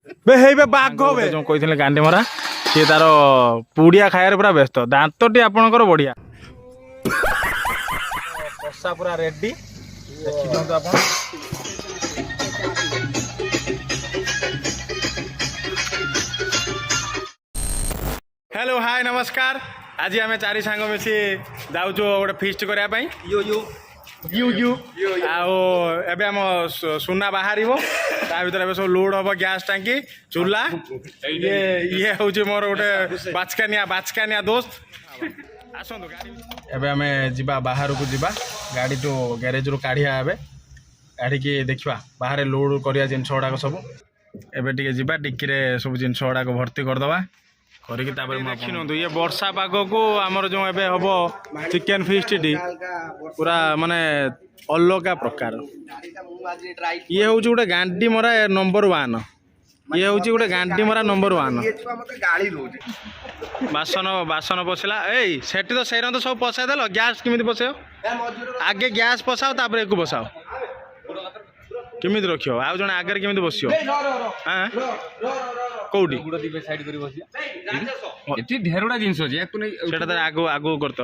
बे हे बे बाघ बे जो कहिथिले गांडी मरा से तार पुड़िया खायर पूरा व्यस्त दांतटी आपणकर बढ़िया कषा पूरा रेडी देखि दियंतु आपण हेलो हाय नमस्कार आज आम चारि सांग मिसी जाऊँ गोटे फिस्ट करने यू यू यू यू एबे आम सुना बाहर ता भर सब लोड हम गैस टांकी चूल्हा ये ये हूँ मोर गोटे बाचकानिया दोस्त आसतु गाड़ी आम जा बाहर को जा गाड़ी जो गैरेज रू काढ़िया काढ़ी देखा बाहर लोड करिया जिनस गुड़ाक सब एबे टिके जिबा टिक्की सब जिनस गुड़ाक भर्ती करदे करके ये वर्षा पाग को आमर जो एबे हम चिकेन फिस्ट पूरा माने अलग प्रकार ये हूँ गोटे गांडी मरा नंबर 1 ये हूँ गोटे गांडी मरा नंबर 1 बासन बासन पशला से तो सही तो सब पसाई देल गैस किमी पसाओ आगे गैस पसाओ तापर एक बसाओ किमी रख आउ जन आगे केमी बस कौटी ढेरुड़ा जिनस आगो आगो करते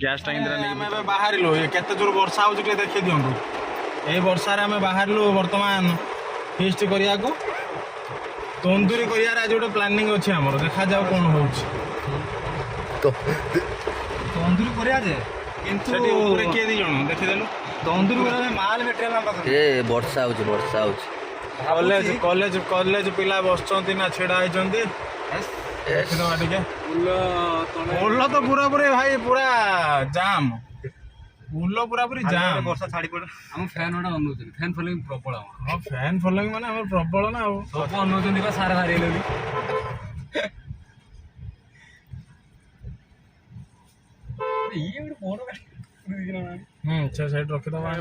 गैस टाइम बाहर केते जोर वर्षा हो देखी दिंतु ये वर्षा आम बाहर बर्तमान फिस्ट करिया को तंदूरी करियार आज गोटे प्लानिंग अच्छे आमर देखा जाओ कौन हो तंदूरी करिया जे किंतु ऊपर किए दी जण देखिदेलु तंदूरी करिया माल मटेरियल ए वर्षा हो कॉलेज कॉलेज कॉलेज पिला बसचंती ना छिड़ा होइचंती देखिदवा टिके उल्ल तो पूरा पूरी भाई पूरा जाम उल्ल पूरा पूरी जाम वर्षा छाड़ी पड़े हम फैन ओडा अनुचन फैन फॉलोइंग प्रबल हां फैन फॉलोइंग माने हमर प्रबल ना हो सब अनुचन दिबा सारा हारि लेली ये फोन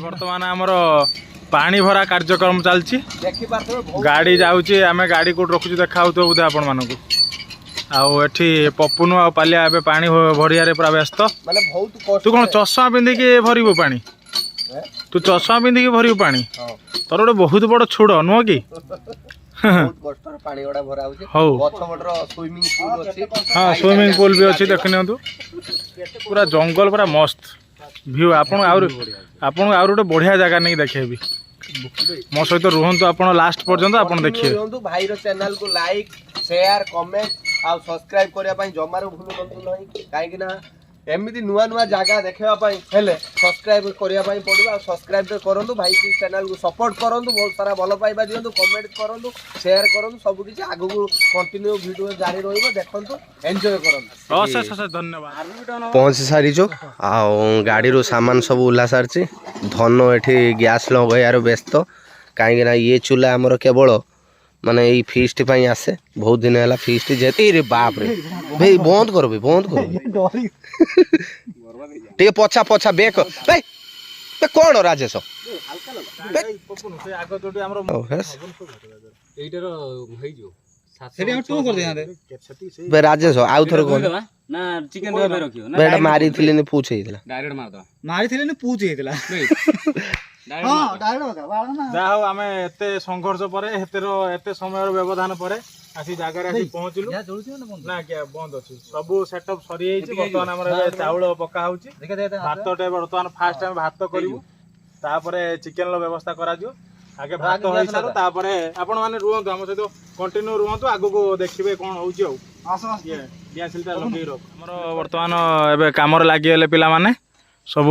बर्तमान आमर पानी भरा कार्यक्रम चलती गाड़ी जाऊँगी आम गाड़ी कौट रखुच देखा बोधे आपण मानक आठी पपुनु आ पालिया ए पानी भरिया पूरा व्यस्त तू कौन चषमा पिंधिकी भरबू पानी तू चषमा पिंधिकी भरबू पानी तोर गोटे बहुत बड़ छुड़ नुह कि हाँ स्विमिंग पूल भी अच्छी देख नि पूरा जंगल पूरा मस्त व्यू आपन गोटे बढ़िया जगह नहीं देखेबी मो सहित रुहतु आप लास्ट पर्यंत आप देखिए भाई चैनल को लाइक शेयर कमेंट आ सब्सक्राइब करने जमार भूलु नहीं कहीं एमती नुआ नुआ जगह देखा हेले सब्सक्राइब करने पड़ो सब्सक्राइब करूँ भाई की चैनल को सपोर्ट करूँ बहुत सारा भल पाइबा दिंतु कमेंट करूँ शेयर करूँ सबकि आगू कंटिन्यू वीडियो जारी रखु एंजॉय करूँ धन्यवाद पहुँच सारी गाड़ी रू सामान सब उला सारी धन ये गैस लगार व्यस्त कहीं ये चूल्हा आमर केवल माने ये फीस्ट पाई आसे बहुत दिन है फीस्ट जेते रे बाप रे भाई बंद करो टे पछा पछा बेक भाई ते कोन राजेश राजेश आउ थर ना चिकन देबे रखियो ना बेटा मारी थिले ने पूछ हेतला डायरेक्ट मार दो मारी थिले ने पूछ हेतला हाँ डायरेक्ट जा हो आमे एते संघर्ष परे एते समय व्यवधान परे आसी जगह आसी पहुंचलु ना क्या बंद अछि सब सेटअप सरी हेछि बर्तमान हमर चाउल पका होछि भातटे बर्तमान फास्ट टाइम भात करिवु तापरे चिकन लो व्यवस्था करा दियो आगे भात होई सारो तापरे आपण माने रुहंतु हम सहित कंटिन्यू रुहंतु आगु को देखिबे कोन होछि औ ये डियासिलटा लगे रख हमर बर्तमान एबे कामर लागि गेले पिला माने सब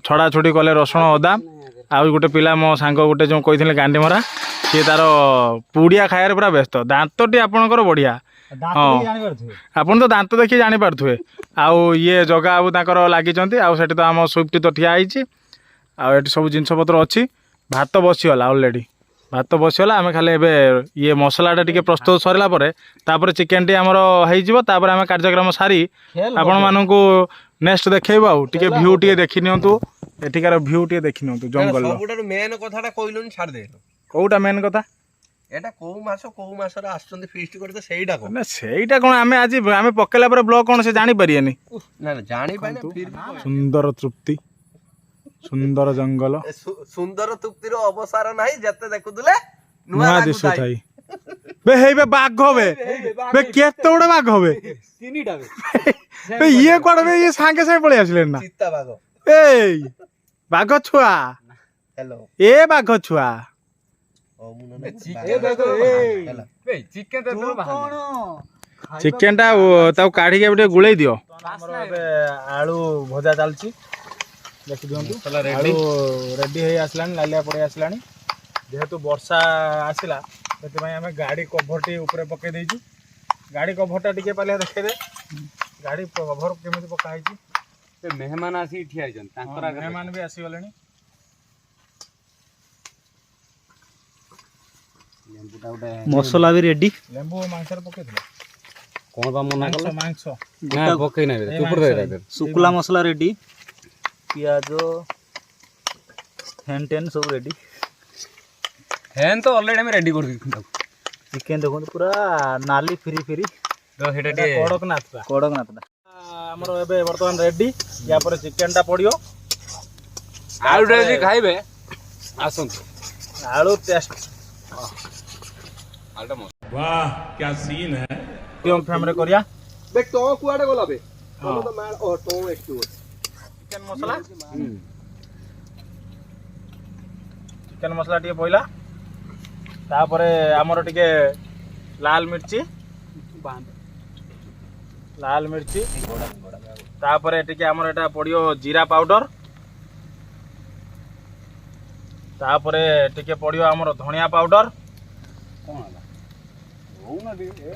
छड़ा छुड़ी कले रसुण अदा आउ गोटे पिला मो सांग गोटे जो कही गांडी मरा सी तार पुड़िया खायर पूरा व्यस्त दांतटी आपणकर बढ़िया हाँ आपन तो दांत देखिए जानी पार्थुए आउ ये जगह आउ ताकर लागिचंती आउ सेठी तो आम स्विफ्ट तो ठिया होइछि आउ एठी सब जिनस पत्र अच्छी भात बसीगला ऑलरेडी भात बसीगला आम खाली एबे ये मसलाटा टिके प्रस्तुत सरला परे तापर चिकेन टी हमर होइजिवो तापर आम कार्यक्रम सारी आपण मानकू नेक्स्ट देखैबो आउ टिके व्यू टिके देखि नियंतु एठिकार व्यू टिके देखि नियंतु जंगल सबुटर मेन कथाटा कइलुन छाड़ दे कोउटा मेन कथा एटा को मास रे आछचंदी फीस्ट करते सेईटा को ना सेईटा कोन आमे आज आमे पकेला पर ब्लॉग कोन से जानि परियनी ना ना जानि पाए ना फिर सुंदर तृप्ति सुंदर जंगल सुंदर तृप्तिर अवसार नाही जते देखुदले नुआ दिसु थाई बे हे बे बाघ बे बे केते बड़े बाघ बे तीनटा बे ये कोड बे ये सांगे से पळे आसले ना ଚିତା ବାଘ ए बाघ छुआ हेलो ए बाघ छुआ ओ मुनो चिकेन तो चिकेन टा ताऊ काढी के बेटे गुळेई दियो हमर बे आलू भजा चालची देखि दियंतु आलू रेडी हे आसलानी लालिया पड़े आसलानी जेहेतु वर्षा आसिला सेति भाई हमें गाड़ी कभरटी ऊपर पके देइछु गाड़ी कभरटा टिके पले देखे दे गाड़ी कभर केमिति पका हैछि ते मेहमान आसी ठिया जन तांकरा मेहमान भी आसी गलेनी लेंबुटा उडे मसला भी रेडी लेंबू मांसर पके दिले कोन बा मना कल मांस ना पकई ना तू पर दे दे शुक्ला मसला रेडी पियाज हेन सब रेडी हैन तो ऑलरेडी हम रेडी कर दी चिकेन देखो पूरा नाली फ्री फ्री तो हेटा कड़कनाथ हमर एबे वर्तमान रेडी या पर चिकेन टा पड़ियो आलू रेडी खाइबे आसन आलू टेस्ट आलटा मस्त वाह क्या सीन है टियम फ्रेम रे करिया बे तो कुआडे गला बे तो मार ओ तो एक चिकेन मसला चिकेन मसला टिके पइला तापरे हमर टिके लाल मिर्ची तापरे टिके हमर एटा पड़ियो जीरा पाउडर तापरे टिके पड़ियो हमर धनिया पाउडर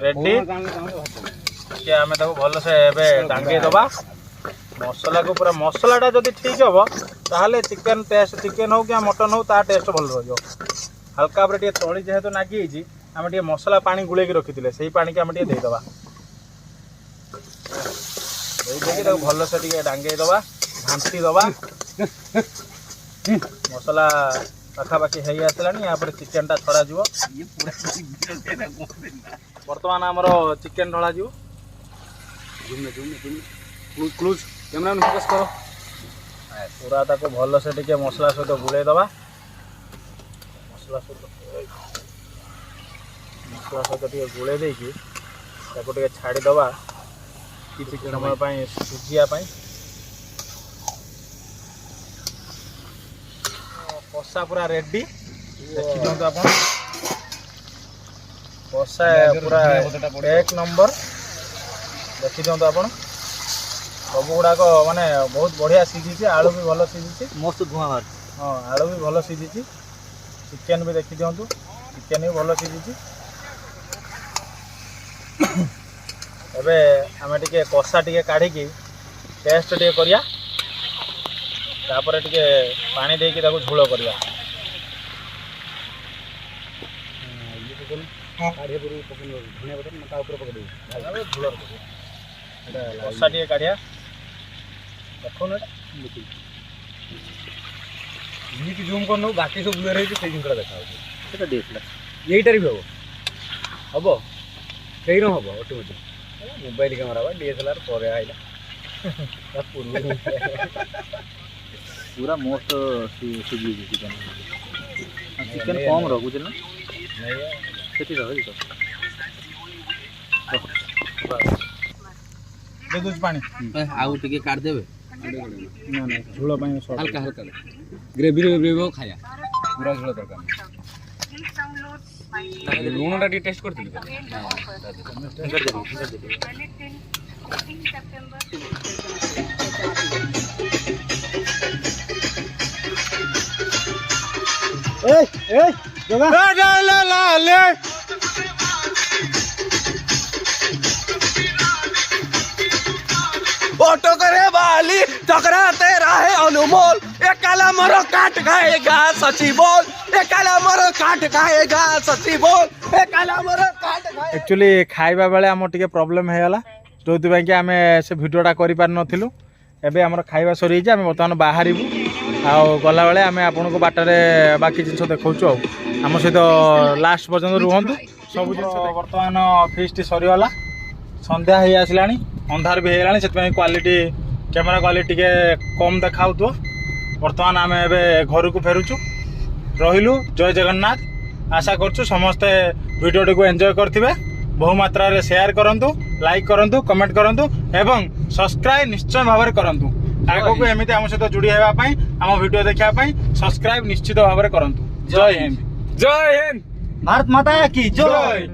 रेडी के आमे ताको भल से एबे डांगे दबा मसला को पूरा मसलाटा जदि ठीक हम ताहले चिकेन टेस्ट चिकेन हो कि मटन हो ता टेस्ट भल रहियो हल्का पर टिके तळी जेहेतु नागी हिची आमे टिके मसला पानी गुळे के रखिथिले सेही पानी के आमे टिके देई दबा देई देके ताको भल से टिके डांगे दबा घांटी दबा मसला पाखापाखि है आसलानी यहाँ पर चिकेन टा छड़ा जीव बर्तमान आमर चिकेन ढला जीव क्लोज कैमरा में फोकस करो पूरा ताको भल से टिके मसला सहित गुड़े दबा मसला सहित टिके गुड़े देकी ताको टिके छाड़ी दबा किछि समय पई सुजिया पई कषा पूरा रेडी देखि दियंतु आपण कषा पूरा एक नंबर देखि दियंतु आपण सब गुड़ाक माने बहुत बढ़िया सीझी आलू भी भल सीझी मस्त धुआं बाहर हाँ आलू भी भल सीझी चिकेन भी देखि दियंतु चिकेन भी भल सीझी एबे आमे टिके कषा टिके काढ़ी की टेस्ट टिके करिया तापर टिके पानी देकी ताको झोल करिया कषा टिके काढ़िया देखो ना इमिति जूम करनो बाकी सब ब्लर हेछि से जिनकरा देखा होछि सेटा देखला एइटार भी हबो सेही न हबो ऑटोमेटिक मोबाइल कैमरा बा डीएसएलआर परे आइला ता पूर्व पूरा मस्त सीजी चिकेन चिकेन कम रखु ना सेठी रह दे दूज पानी आउ टिके काट देबे ना ना झोल पानी शॉर्ट हल्का हल्का ग्रेवी ग्रेवी खाया पूरा झोल दरकार लूणटा टी टेस्ट करथिलि ए ए जगा ला ला ले ऑटो करे वाली टकराते रहे अनमोल एक काला मरो काट खाएगा सची बोल एक काला मरो काट खाएगा सची बोल एक काला मरो काट खाए एक्चुअली खाइबा बेले आम टिके प्रॉब्लम हे गला जोथि कि आमे से वीडियोटा करि पार नथिलु एबे हमर खाइबा सरी जे आमे वर्तमान बाहरिबु आ गला बेले आमे आपन को बाटरे बाकी जिंस देखौछु आ हम सहित लास्ट पर्यंत रुहंतु सब जिंस वर्तमान फीस्ट सरी गला संध्या हे आसलानी अंधार भी हेलानी सेतपई क्वालिटी कैमरा क्वालिटी के कम देखाउ तो वर्तमान आमे एबे घर को फेरुछु रहिलु जय जगन्नाथ आशा करछु समस्ते भिडियोटी को एंजॉय करथिबे बहु मात्रा रे शेयर करंतु लाइक करंतु कमेंट करंतु एवं सब्सक्राइब निश्चय भाव में करंतु आगो को एमिति हम सहित जुड़ी हेबा पई हम वीडियो देखिया पई सब्सक्राइब निश्चित भाव में करंतु जय हिंद जय हिंद भारत माता की जय।